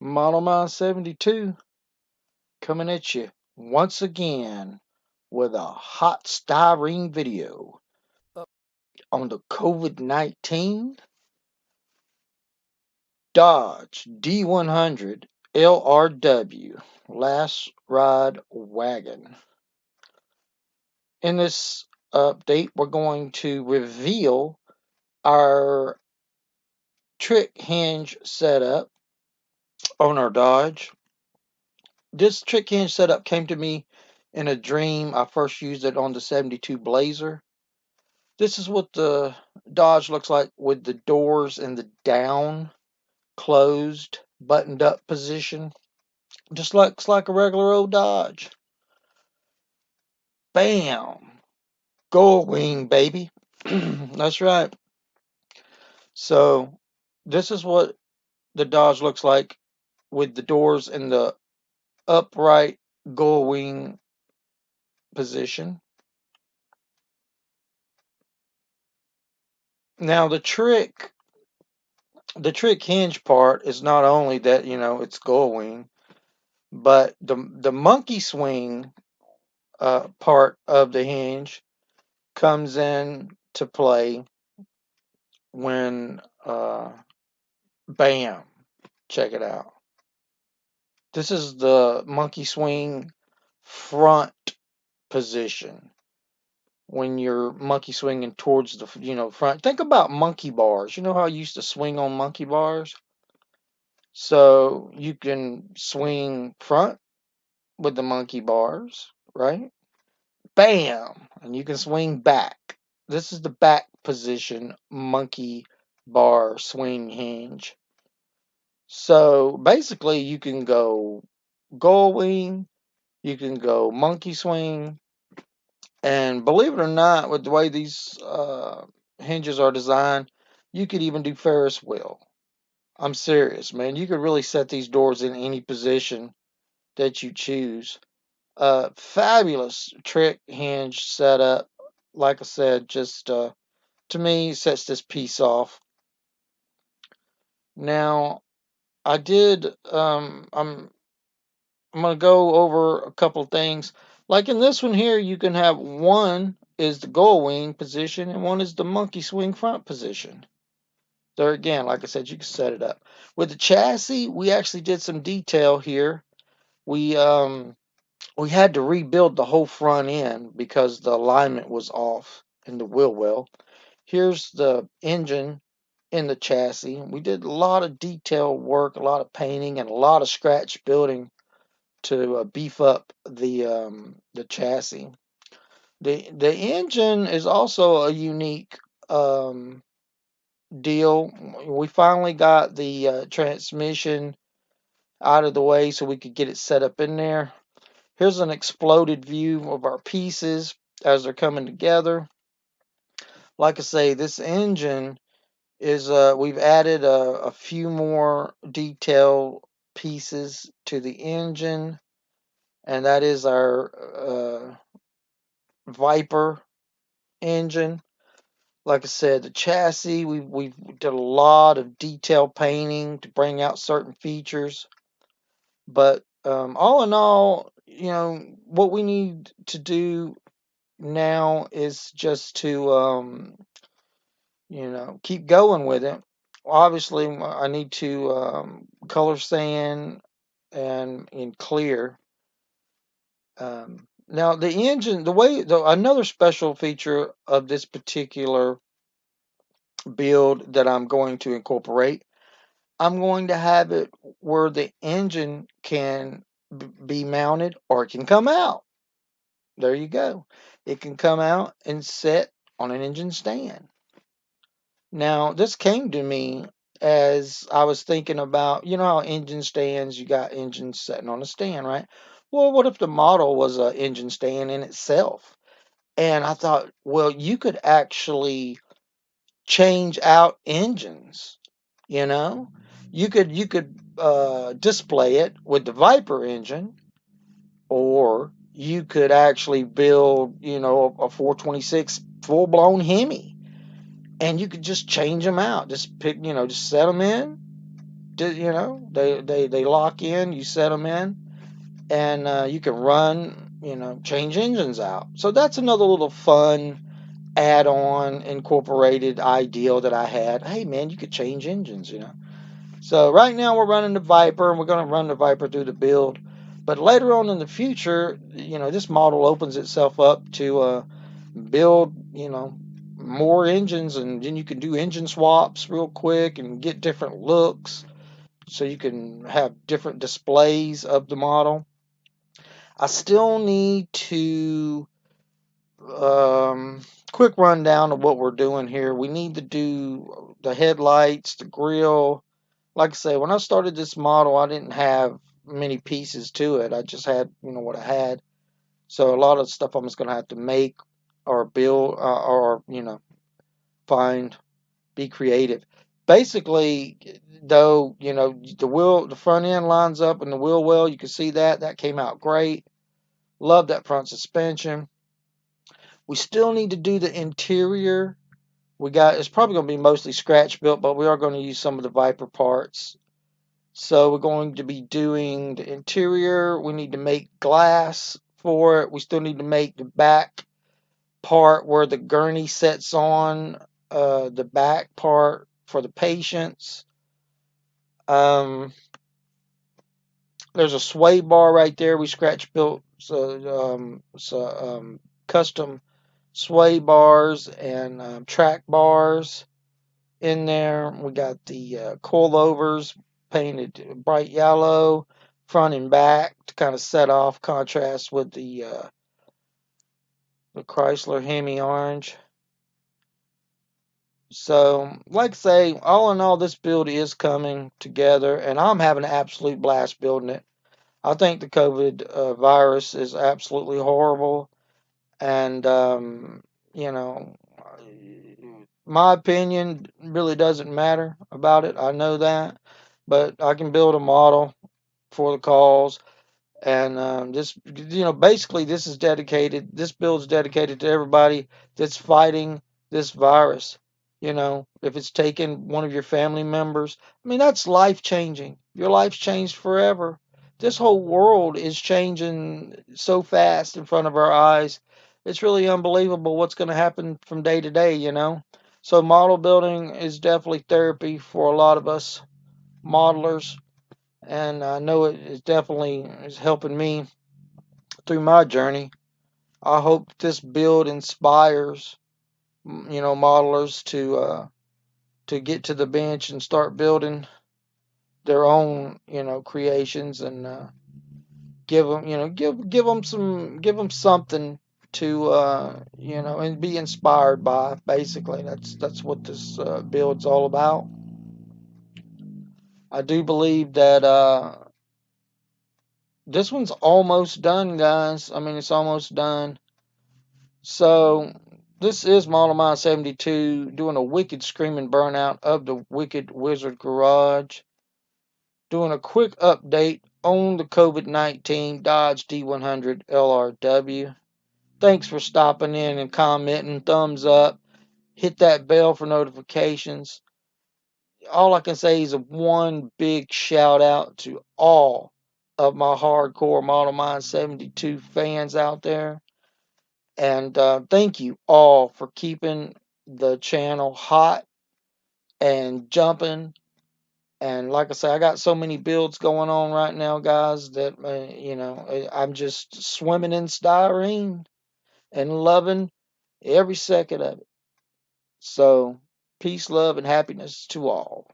MODELMIND72 coming at you once again with a hot styrene video on the COVID-19 Dodge D100 LRW last ride wagon. In this update, we're going to reveal our trick hinge setup on our Dodge. This trick hinge setup came to me in a dream. I first used it on the 72 Blazer. This is what the Dodge looks like with the doors in the down, closed, buttoned up position. Just looks like a regular old Dodge. Bam! Gullwing, baby. That's right. So this is what the Dodge looks like with the doors in the upright gullwing position. Now the trick hinge part is not only that, it's gullwing, but the monkey swing part of the hinge comes in to play when bam, check it out. This is the monkey swing front position when you're monkey swinging towards the front. Think about monkey bars. You know how I used to swing on monkey bars? So you can swing front with the monkey bars, right? Bam! And you can swing back. This is the back position monkey bar swing hinge. So basically you can go gullwing, you can go monkey swing, and believe it or not, with the way these hinges are designed, you could even do Ferris wheel. I'm serious, man. You could really set these doors in any position that you choose. Fabulous trick hinge setup. Like I said, just to me sets this piece off. Now I did. I'm gonna go over a couple things. Like in this one here, you can have one is the gullwing position and one is the monkey swing front position. There again, like I said, you can set it up. With the chassis, we actually did some detail here. We had to rebuild the whole front end because the alignment was off in the wheel well. Here's the engine in the chassis. We did a lot of detail work, a lot of painting, and a lot of scratch building to beef up the chassis. The engine is also a unique deal. We finally got the transmission out of the way so we could get it set up in there. Here's an exploded view of our pieces as they're coming together. Like I say, this engine is we've added a few more detail pieces to the engine, and that is our Viper engine. Like I said, the chassis, we did a lot of detail painting to bring out certain features. But all in all, what we need to do now is just to, keep going with it. Obviously, I need to color sand and in clear. Now the engine, another special feature of this particular build that I'm going to incorporate, I'm going to have it where the engine can be mounted or it can come out. There you go. It can come out and sit on an engine stand. Now, this came to me as I was thinking about, how engine stands, you got engines sitting on a stand, right? Well, what if the model was an engine stand in itself? And I thought, well, you could actually change out engines, you know? You could display it with the Viper engine, or you could actually build, a 426 full-blown Hemi, and you could just change them out. Just pick, just set them in, they lock in. You set them in, and you can run, change engines out. So that's another little fun add-on incorporated ideal that I had. Hey man, you could change engines. So right now we're running the Viper, and we're going to run the Viper through the build. But later on in the future, this model opens itself up to build, more engines, and then you can do engine swaps real quick and get different looks. So you can have different displays of the model. I still need to quick rundown of what we're doing here. We need to do the headlights, the grill. Like I say, when I started this model, I didn't have many pieces to it. I just had, what I had. So a lot of stuff I'm just going to have to make or build or, find, be creative. Basically, though, the front end lines up and the wheel well. You can see that. That came out great. Love that front suspension. We still need to do the interior. It's probably going to be mostly scratch built, but we are going to use some of the Viper parts. So we're going to be doing the interior. We need to make glass for it. We still need to make the back part where the gurney sets on, the back part for the patients. There's a sway bar right there. We scratch built custom sway bars and track bars in there. We got the coilovers painted bright yellow, front and back, to kind of set off contrast with the Chrysler Hemi orange. So, like I say, all in all, this build is coming together, and I'm having an absolute blast building it. I think the COVID virus is absolutely horrible, and my opinion really doesn't matter about it. I know that, but I can build a model for the cause. And basically, this build's dedicated to everybody that's fighting this virus. If it's taken one of your family members, I mean, that's life changing. Your life's changed forever. This whole world is changing so fast in front of our eyes. It's really unbelievable what's going to happen from day to day. So, model building is definitely therapy for a lot of us modelers, and I know it is definitely is helping me through my journey. I hope this build inspires, modelers to get to the bench and start building their own, creations, and give them, give them something to, and be inspired by. Basically, that's what this build's all about. I do believe that this one's almost done, guys. I mean, it's almost done. So, this is MODELMIND72 doing a wicked screaming burnout of the Wicked Wizard Garage. Doing a quick update on the COVID-19 Dodge D100 LRW. Thanks for stopping in and commenting. Thumbs up. Hit that bell for notifications. All I can say is one big shout out to all of my hardcore MODELMIND72 fans out there. And thank you all for keeping the channel hot and jumping. And like I say, I got so many builds going on right now, guys, that, I'm just swimming in styrene and loving every second of it. So, peace, love, and happiness to all.